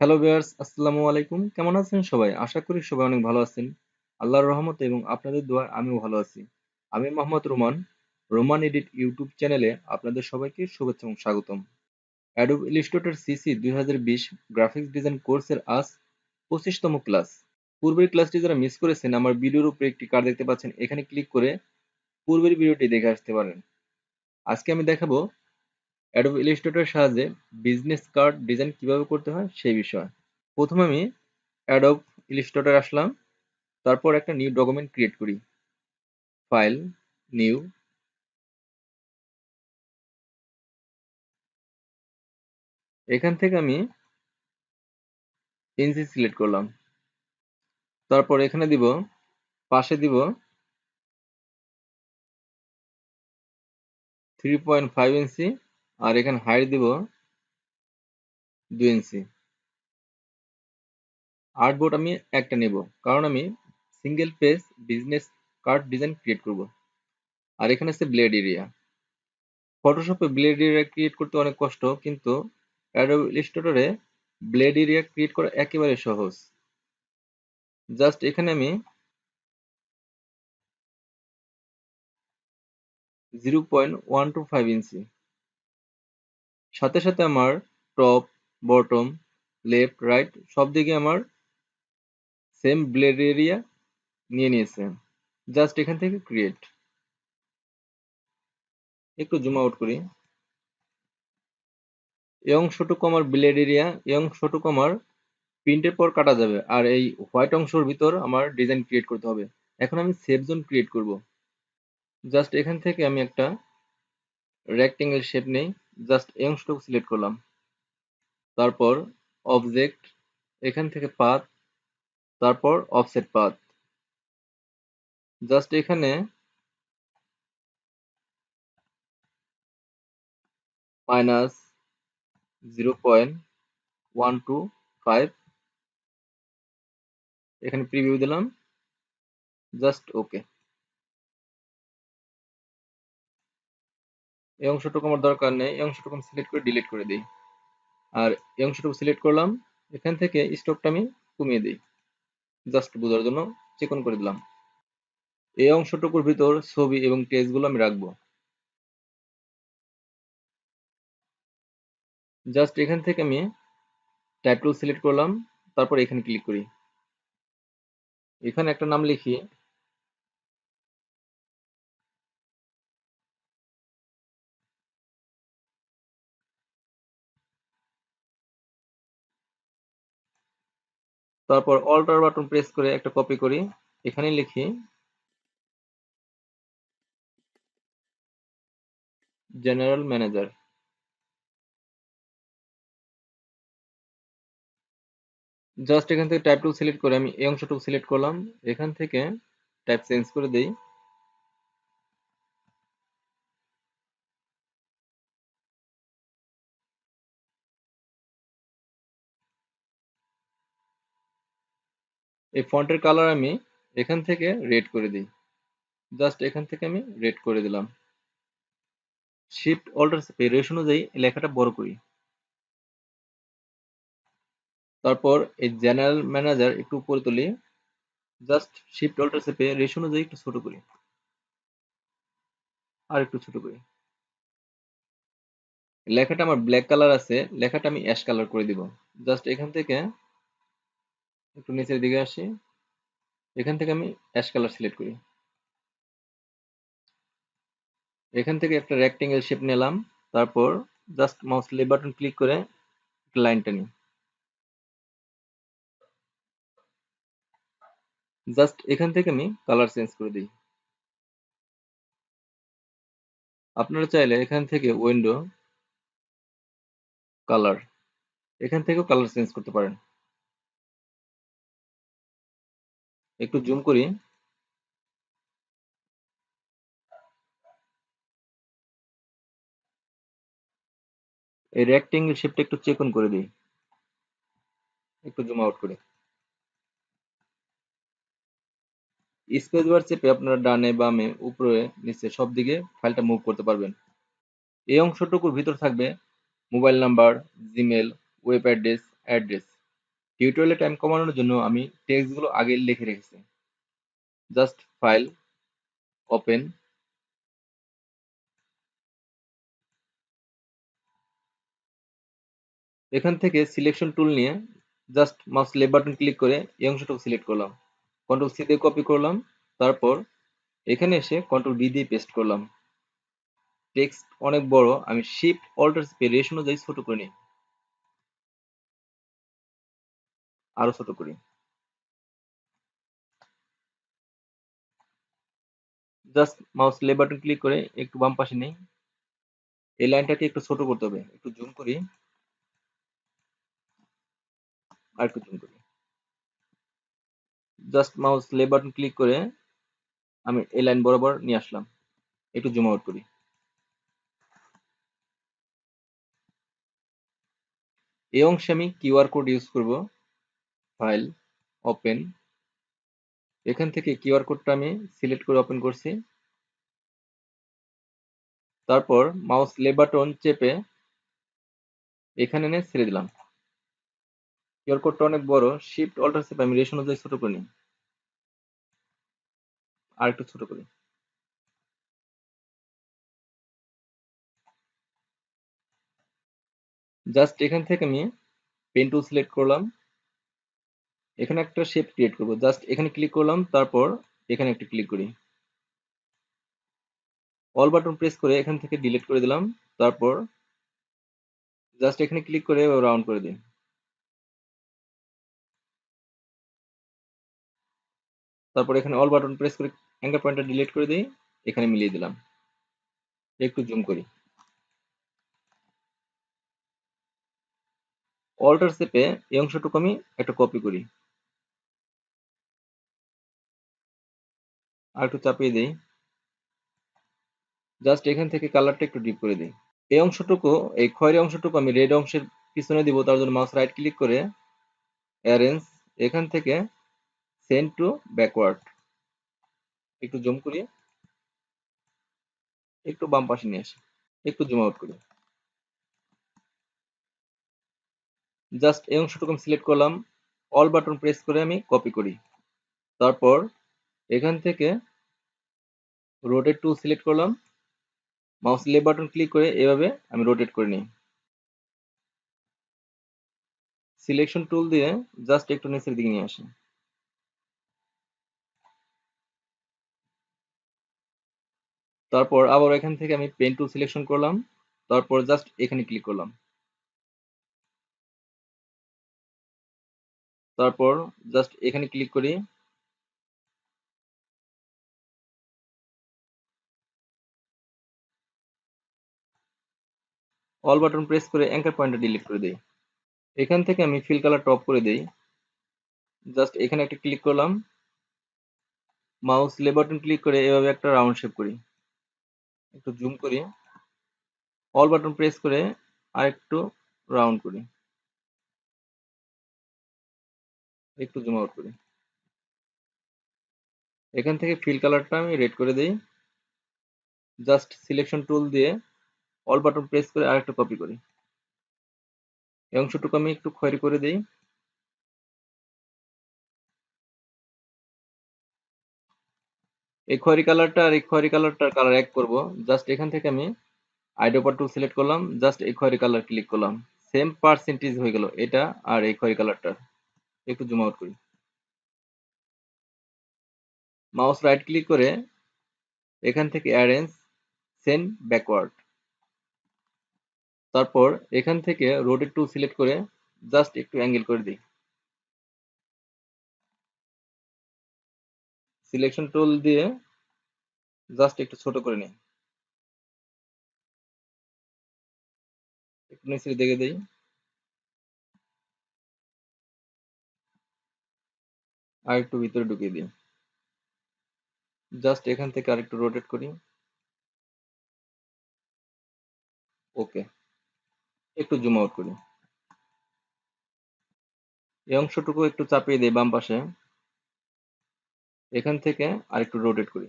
Hello viewers, আসসালামু আলাইকুম। কেমন আছেন সবাই? আশা করি সবাই অনেক ভালো আছেন। আল্লাহর রহমতে এবং আপনাদের দোয়ায় আমিও ভালো আছি। আমি Mohammad Roman, Roman edit YouTube চ্যানেলে আপনাদের সবাইকে শুভেচ্ছা এবং স্বাগতম। Adobe Illustrator CC 2020 graphics design কোর্সের আজ 25তম ক্লাস। পূর্বের ক্লাসটি যারা মিস করেছেন, আমার ভিডিওর উপরে একটি কার্ড দেখতে পাচ্ছেন, এখানে ক্লিক করে পূর্বের ভিডিওটি দেখে আসতে পারেন। আজকে আমি দেখাবো অ্যাডোব ইলিস্ট্রেটরের সাহায্যে বিজনেস কার্ড ডিজাইন কিভাবে করতে হয় সেই বিষয়। প্রথমে আমি অ্যাডোব ইলিস্ট্রেটর আসলাম, তারপর একটা নিউ ডকুমেন্ট ক্রিয়েট করি। ফাইল, নিউ, এখান থেকে আমি ইঞ্চি সিলেক্ট করলাম। তারপর এখানে দিব, পাশে দিব 3.5 ইঞ্চি, আর এখানে হাইট দিব 2 ইঞ্চি। আর্টবোর্ড আমি একটা নেব, কারণ আমি single page business card design create করব। আর এখানে আছে ব্লেড এরিয়া। ফটোশপে ব্লেড এরিয়া ক্রিয়েট করতে অনেক কষ্ট, কিন্তু অ্যাডোব ইলিস্ট্রেটরে ব্লেড এরিয়া ক্রিয়েট করা একেবারে সহজ। জাস্ট এখানে আমি 0.125 ইঞ্চি, সাথে সাথে আমার টপ, বটম, লেফট, রাইট সব দিকে আমার সেম ব্লেড এরিয়া নিয়ে নিয়েছে। জাস্ট এখান থেকে ক্রিয়েট, একটু জুম আউট করি। এই অংশটুকু আমার ব্লেড এরিয়া, এই অংশটুকু আমার প্রিন্টের পর কাটা যাবে, আর এই হোয়াইট অংশের ভিতর আমার ডিজাইন ক্রিয়েট করতে হবে। এখন আমি সেভ জোন ক্রিয়েট করব। জাস্ট এখান থেকে আমি একটা রেক্টেঙ্গেল শেপ নেই, জাস্ট এই অংশটুকু সিলেক্ট করলাম। তারপর অবজেক্ট, এখান থেকে পাথ, তারপর অফসেট পাথ। জাস্ট এখানে মাইনাস 0.125, এখানে প্রিভিউ দিলাম। Just okay. এই অংশটুকু আমার দরকার নেই, এই অংশটুকু আমি সিলেক্ট করে ডিলিট করে দিই। আর এই অংশটুকু সিলেক্ট করলাম, এখান থেকে স্টকটা আমি কমিয়ে দিই, জাস্ট বোঝার জন্য চিকন করে দিলাম। এই অংশটুকুর ভিতর ছবি এবং টেক্সটগুলো আমি রাখবো। জাস্ট এখান থেকে আমি টাইপ টুল সিলেক্ট করলাম, তারপর এখানে ক্লিক করি। এখানে একটা নাম লিখি, তারপর অল্টার বাটন প্রেস করে একটা কপি করি, এখানে লিখি জেনারেল ম্যানেজার। জাস্ট এখান থেকে টাইপ টুল সিলেক্ট করে আমি এই অংশটুকু সিলেক্ট করলাম, এখান থেকে টাইপ চেঞ্জ করে দেই। এই ফন্টের কালার আমি এখান থেকে রেড করে দিই। জাস্ট এখান থেকে আমি রেড করে দিলাম। শিফট অল্টার চেপে রেশ অনুযায়ী লেখাটা বড় করি। তারপর এই জেনারেল ম্যানেজার একটু উপরে তুলি, জাস্ট শিফট অল্টার চেপে রেশ অনুযায়ী একটু ছোট করি, আর একটু ছোট করি। লেখাটা আমার ব্ল্যাক কালার আছে, লেখাটা আমি অ্যাশ কালার করে দিব। জাস্ট এখান থেকে একটু নিচের দিকে আসি, এখান থেকে আমি অ্যাশ কালার সিলেক্ট করি। এখান থেকে একটা রেক্টেঙ্গেল শেপ নিলাম, তারপর just mouse left button click করে একটা লাইন টানি। জাস্ট এখান থেকে আমি কালার চেঞ্জ করে দিই। আপনারা চাইলে এখান থেকে উইন্ডো কালার, এখান থেকেও কালার চেঞ্জ করতে পারেন। একটু জুম করি। এই রেক্টেঙ্গেল শেপটা একটু চেকন করে দিই, একটু জুম আউট করি। স্পেস বার চেপে আপনারা ডানে বামে উপরে নিচে সব দিকে ফাইলটা মুভ করতে পারবেন। এই অংশটুকুর ভিতর থাকবে mobile number, Gmail, web address, address. টিউটোরিয়ালে টাইম কমানোর জন্য আমি টেক্সটগুলো আগে লিখে রেখেছি। জাস্ট ফাইল, ওপেন, এখান থেকে সিলেকশন টুল নিয়ে just mouse left button click করে এই অংশটুকু সিলেক্ট করলাম, কন্ট্রোল সি দিয়ে কপি করলাম, তারপর এখানে এসে কন্ট্রোল ভি দিয়ে পেস্ট করলাম। টেক্সট অনেক বড়, আমি শিফট অল্টার চেপে রেশ অনুযায়ী ছোট করে নিই, আরো ছোট করি। Just mouse left button click করে একটু বাম পাশে নেই, এই লাইনটাকে একটু ছোট করতে হবে, একটু জুম করি, আর একটু জুম করি। Just mouse left button click করে আমি এই লাইন বরাবর নিয়ে আসলাম, একটু জুম আউট করি। এই অংশে আমি কিউআর কোড ইউজ করব। ফাইল, ওপেন, এখান থেকে কিউআর কোডটা আমি সিলেক্ট করে ওপেন করছি, তারপর মাউস লেফট বাটন চেপে এখানে এনে ছেড়ে দিলাম। কিউআর কোডটা অনেক বড়, শিফট অল্টার চেপে আমি রেশ অনুযায়ী ছোট করে নিই, আর একটু ছোট করি। জাস্ট এখান থেকে আমি পেন টুল সিলেক্ট করলাম, এখানে একটা শেপ ক্রিয়েট করব, জাস্ট এখানে ক্লিক করলাম, তারপর এখানে একটা ক্লিক করি, অল বাটন প্রেস করে এখান থেকে ডিলিট করে দিলাম, তারপর জাস্ট এখানে ক্লিক করে রাউন্ড করে দিই, তারপর এখানে অল বাটন প্রেস করে অ্যাঙ্কার পয়েন্টটা ডিলিট করে দিই, এখানে মিলিয়ে দিলাম, একটু জুম করি। অল্টার চেপে এই অংশটুকু আমি একটা কপি করি, আর একটু চাপিয়ে দিই, জাস্ট এখান থেকে কালারটা একটু ডিপ করে দিই। এই অংশটুকু, এই খয়েরি অংশটুকু আমি রেড অংশের পিছনে দিব, তার জন্য মাউস রাইট ক্লিক করে অ্যারেঞ্জ, এখান থেকে সেন্ড টু ব্যাকওয়ার্ড, একটু জুম করি, একটু বাম পাশে নিয়ে আসি, একটু জুম আউট করি। জাস্ট এই অংশটুকু আমি সিলেক্ট করলাম, অল বাটন প্রেস করে আমি কপি করি, তারপর এখান থেকে রোটেট টুল সিলেক্ট করলাম, মাউস লেফট বাটন ক্লিক করে এভাবে আমি রোটেট করে নিই। সিলেকশন টুল দিয়ে জাস্ট একটু নিচের দিকে নিয়ে আসি, তারপর আবার এখান থেকে আমি পেন টুল সিলেকশন করলাম, তারপর জাস্ট এখানে ক্লিক করলাম, তারপর জাস্ট এখানে ক্লিক করি, অল বাটন প্রেস করে অ্যাঙ্কার পয়েন্টটা ডিলিট করে দিই। এখান থেকে আমি ফিল কালার টপ করে দিই, জাস্ট এখানে একটা ক্লিক করলাম, মাউস লেফট বাটন ক্লিক করে এভাবে একটা রাউন্ড শেপ করি, একটু জুম করি, অল বাটন প্রেস করে আরেকটু রাউন্ড করি, একটু জুম আউট করি। এখান থেকে ফিল কালারটা আমি রেড করে দিই, জাস্ট সিলেকশন টুল দিয়ে অল বাটন প্রেস করে আরেকটা কপি করি, এই অংশটুকু আমি একটু খয়েরি করে দিই। এই খয়েরি কালারটা আর এই খয়েরি কালারটার কালার এক করব, জাস্ট এখান থেকে আমি আইডোপার টুল সিলেক্ট করলাম, জাস্ট এই খয়েরি কালার ক্লিক করলাম, সেম পার্সেন্টেজ হয়ে গেল এটা আর এই খয়েরি কালারটা। একটু জুম আউট করি, মাউস রাইট ক্লিক করে এখান থেকে অ্যারেঞ্জ, সেন্ড ব্যাকওয়ার্ড, তারপর এখান থেকে রোটেট টুল সিলেক্ট করে জাস্ট একটু অ্যাঙ্গেল করে দিই, সিলেকশন টুল দিয়ে জাস্ট একটু ছোট করে নিই, একটু নিচে দেখে দিই, আর একটু ভিতরে ঢুকিয়ে দিই, জাস্ট এখান থেকে আরেকটু রোটেট করি, ওকে, একটু জুম আউট করি। এই অংশটুকু একটু চাপিয়ে দিই বাম পাশে, এখান থেকে আরেকটু রোটেট করি,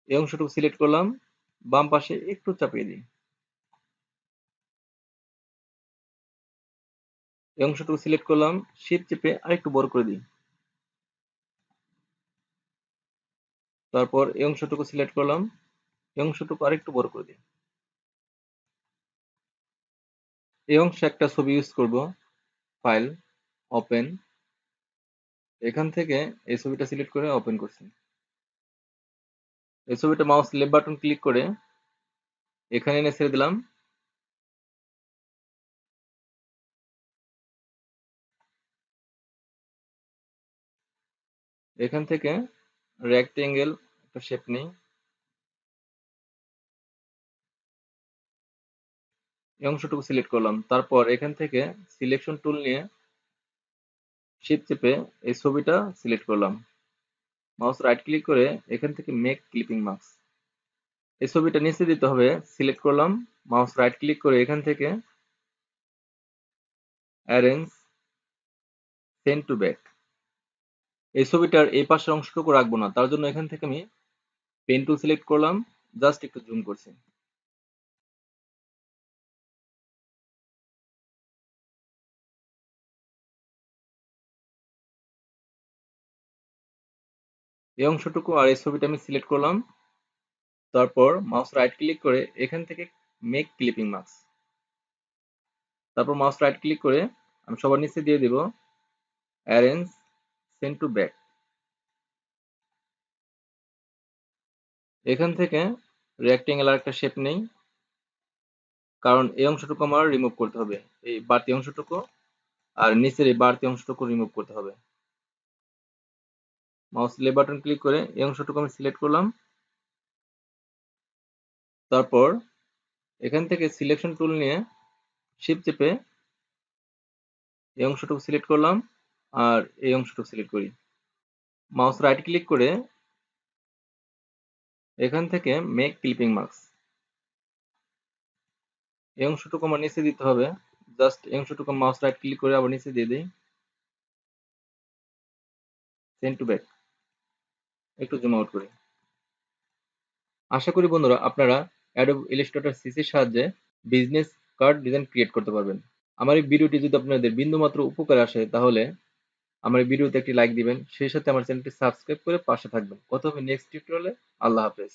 এই অংশটুকু সিলেক্ট করলাম, বাম পাশে একটু চাপিয়ে দিই। এই অংশটুকু সিলেক্ট করলাম, শিফট চেপে আরেকটু বড় করে দিই। তারপর এই অংশটুকু সিলেক্ট করলাম, এই অংশটুকু আরেকটু বড় করে দিই। এই অংশে একটা ছবি ইউজ করব। ফাইল, ওপেন, এখান থেকে এই ছবিটা সিলেক্ট করে ওপেন করছি। এই ছবিটা মাউস লেফট বাটন ক্লিক করে এখানে এনে ছেড়ে দিলাম। এখান থেকে রেক্টেঙ্গেল একটা শেপ নেই, এই অংশটুকু সিলেক্ট করলাম। তারপর এখান থেকে সিলেকশন টুল নিয়ে শিফট চেপে এই ছবিটা সিলেক্ট করলাম। মাউস রাইট ক্লিক করে এখান থেকে মেক ক্লিপিং মাস্ক, এই ছবিটা নিচে দিতে হবে। সিলেক্ট করলাম, মাউস রাইট ক্লিক করে এখান থেকে অ্যারেঞ্জ, সেন্ড টু ব্যাক। এই ছবিটার এই পাশের অংশটুকু রাখবো না, তার জন্য এখান থেকে আমি পেন টুল সিলেক্ট করলাম, জাস্ট একটু জুম করছি। এই অংশটুকু আর এই ছবিটা আমি সিলেক্ট করলাম। তারপর মাউস রাইট ক্লিক করে এখান থেকে মেক ক্লিপিং মাস্ক, তারপর মাউস রাইট ক্লিক করে আমি সবার নিচে দিয়ে দিব অ্যারেঞ্জ, সেন্ড টু ব্যাক। এখান থেকে রেক্টেঙ্গেল আর একটা শেপ নেই, কারণ এই অংশটুকু আমার রিমুভ করতে হবে। এই বাড়তি অংশটুকু আর নিচের এই বাড়তি অংশটুকু রিমুভ করতে হবে। মাউস লেফট বাটন ক্লিক করে এই অংশটুকু আমি সিলেক্ট করলাম। তারপর এখান থেকে সিলেকশন টুল নিয়ে শিফট চেপে এই অংশটুকু সিলেক্ট করলাম আর এই অংশটুকু সিলেক্ট করি। মাউস রাইট ক্লিক করে এখান থেকে মেক ক্লিপিং মাস্ক, এই অংশটুকু আমার নিচে দিতে হবে। জাস্ট এই অংশটুকু মাউস রাইট ক্লিক করে আবার নিচে দিয়ে দিই, সেন্ড টু ব্যাক। একটু জুম আউট করি। আশা করি বন্ধুরা আপনারা অ্যাডোব ইলাস্ট্রেটর সিসির সাহায্যে বিজনেস কার্ড ডিজাইন ক্রিয়েট করতে পারবেন। আমার এই ভিডিওটি যদি আপনাদের বিন্দুমাত্র উপকারে আসে তাহলে আমার এই ভিডিওতে একটি লাইক দিবেন, সেই সাথে আমার চ্যানেলটি সাবস্ক্রাইব করে পাশে থাকবেন। কথা হবে নেক্সট টিউটোরিয়ালে। আল্লাহ হাফেজ।